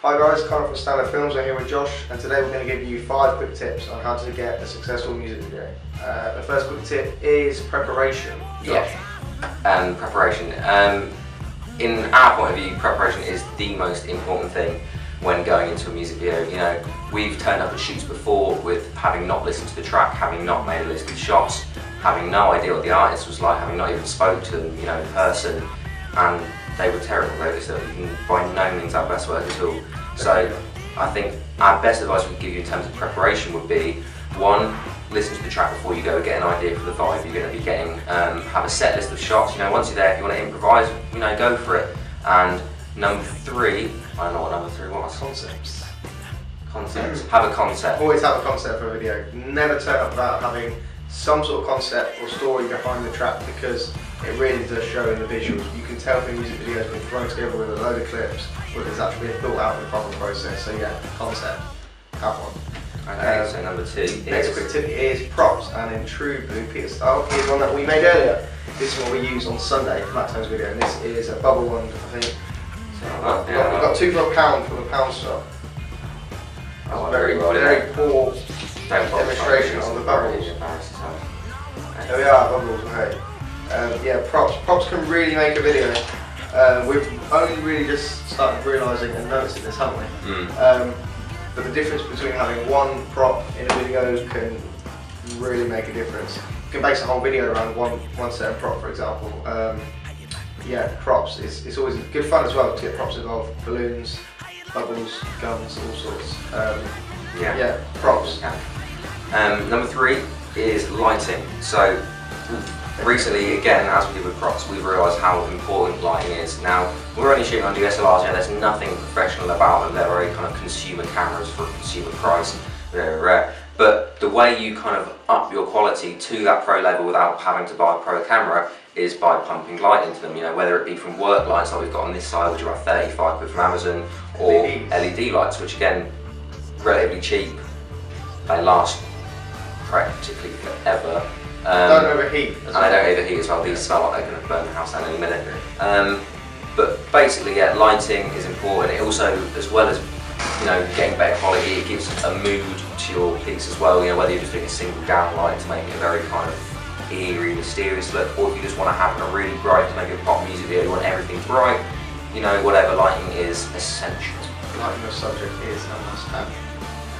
Hi guys, Connor from Standard Films. I'm here with Josh, and today we're going to give you 5 quick tips on how to get a successful music video. The first quick tip is preparation. Josh. Yeah, preparation. In our point of view, preparation is the most important thing when going into a music video. You know, we've turned up at shoots before with having not listened to the track, having not made a list of shots, having no idea what the artist was like, having not even spoke to them, you know, in person, and they were terrible. They were by no means our best work at all. So I think our best advice we could give you in terms of preparation would be, 1, listen to the track before you go, get an idea for the vibe you're going to be getting, have a set list of shots. You know, once you're there, if you want to improvise, you know, go for it. And number 3, I don't know what number 3 was. Concepts. Concepts. Have a concept. Always have a concept for a video. Never turn up without having some sort of concept or story behind the track, because it really does show in the visuals. You can tell if a music video has been thrown together with a load of clips, whether it's actually been thought out in the proper process. So yeah, concept. Have one. Okay, so number 2 next quick tip is props, and in true Blue Peter style, here's one that we made earlier. This is what we used on Sunday for Matt Tone's video, and this is a bubble wand, I think. So we've got 2 for £1 from the pound shop. Oh, very poor demonstration of the bubbles. There we are, bubbles, okay. Yeah, props can really make a video. We've only really just started realising and noticing this, haven't we? But the difference between having one prop in a video can really make a difference. You can base a whole video around one certain prop, for example. Yeah, props. It's always good fun as well to get props involved. Balloons, bubbles, guns, all sorts. Yeah, props. Number 3 is lighting. So recently, again, as we did with props, we've realised how important lighting is. Now, we're only shooting on DSLRs, you know, there's nothing professional about them. They're very kind of consumer cameras for a consumer price, very rare. But the way you kind of up your quality to that pro level without having to buy a pro camera is by pumping light into them, you know, whether it be from work lights like we've got on this side, which are about 35 quid from Amazon, or LED lights, which again, relatively cheap. They last practically forever. Don't overheat. And they don't overheat as well. These smell like they're going to burn the house down any minute. But basically, yeah, lighting is important. It also, as well as, you know, getting better quality, it gives a mood to your piece as well. You know, whether you're just doing a single down light to make it a very kind of eerie, mysterious look, or if you just want to have a really bright, to make a pop music video, you want everything bright. You know, whatever, lighting is essential. Lighting your subject is a must-have.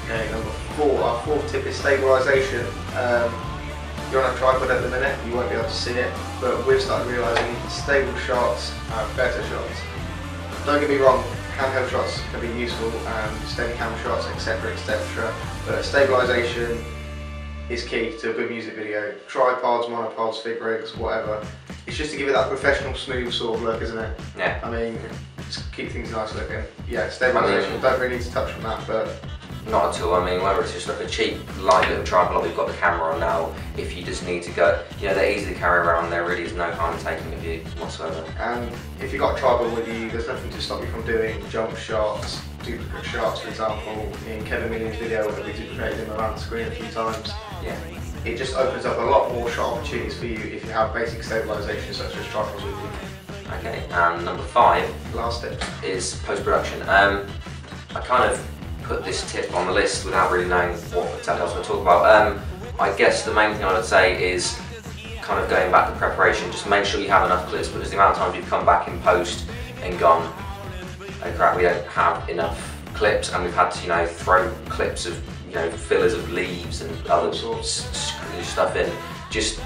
Okay, number 4. Our 4th tip is stabilisation. You're on a tripod at the minute, you won't be able to see it, but we've started realising stable shots are better shots. Don't get me wrong, handheld shots can be useful, steady cam shots, etc, etc, but stabilisation is key to a good music video. Tripods, monopods, fig rigs, whatever. It's just to give it that professional, smooth sort of look, isn't it? Yeah. I mean, just keep things nice looking. Yeah, stabilisation, don't really need to touch on that, but not at all. I mean, whether it's just like a cheap, light little tripod like we've got the camera on now, if you just need to go, you know, they're easy to carry around, there really is no harm in taking a view whatsoever. And if you've got a tripod with you, there's nothing to stop you from doing jump shots, duplicate shots, for example. In Kevin Million's video where we duplicated him around the screen a few times. Yeah. It just opens up a lot more shot opportunities for you if you have basic stabilisation such as tripods with you. Okay, and number 5 last tip is post-production. I kind of put this tip on the list without really knowing what exactly I was going to talk about. I guess the main thing I would say is kind of going back to preparation. Just make sure you have enough clips, because the amount of times you've come back in post and gone, oh crap, we don't have enough clips, and we've had to, you know, throw clips of, you know, fillers of leaves and other sorts stuff in. Just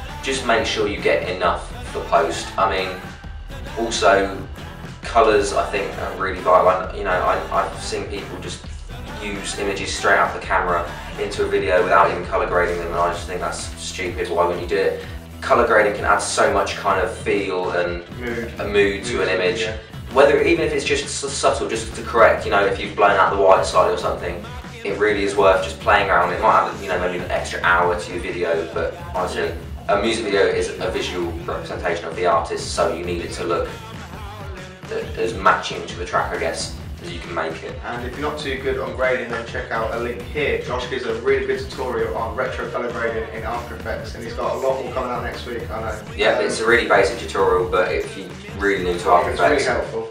make sure you get enough for post. I mean, also colours I think are really vital. You know, I've seen people just use images straight out the camera into a video without even colour grading them, and I just think that's stupid. Why wouldn't you do it? Colour grading can add so much kind of feel and a mood to an image. Yeah. Whether, even if it's just subtle, just to correct, you know, if you've blown out the white side or something, it really is worth just playing around. It might have, you know, maybe an extra hour to your video, but honestly, a music video is a visual representation of the artist, so you need it to look as matching to the track, I guess, as you can make it. And if you're not too good on grading, then check out a link here. Josh gives a really good tutorial on retro colour grading in After Effects, and he's got a lot more coming out next week, I know. Yeah, it's a really basic tutorial, but if you really need to After Effects, it's really helpful.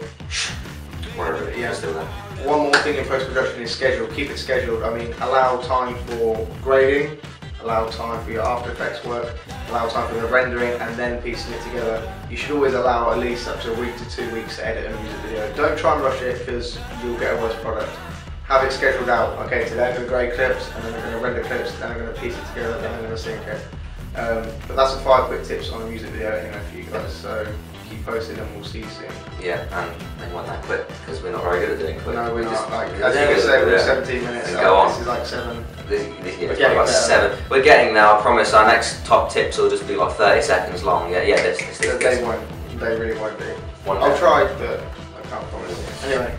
wherever it is still there. One more thing in post-production is schedule. Keep it scheduled. I mean, allow time for grading, allow time for your After Effects work, allow time for the rendering, and then piecing it together. You should always allow at least up to a week to 2 weeks to edit a music video. Don't try and rush it because you'll get a worse product. Have it scheduled out. Okay, today I'm going to grade clips, and then I'm going to render clips, then I'm going to piece it together, then I'm going to sync it. But that's the 5 quick tips on a music video anyway for you guys. So keep posted, and we'll see you soon. Yeah, and they want that quick because we're not very good at doing quick. No, we're not. Like, as you can say, we're 17 minutes. And go on. This is like 7. It's about 7. We're getting now. I promise. Our next top tips will just be like 30 seconds long. Yeah. They won't. They really won't be. I'll try, but I can't promise. Anyway.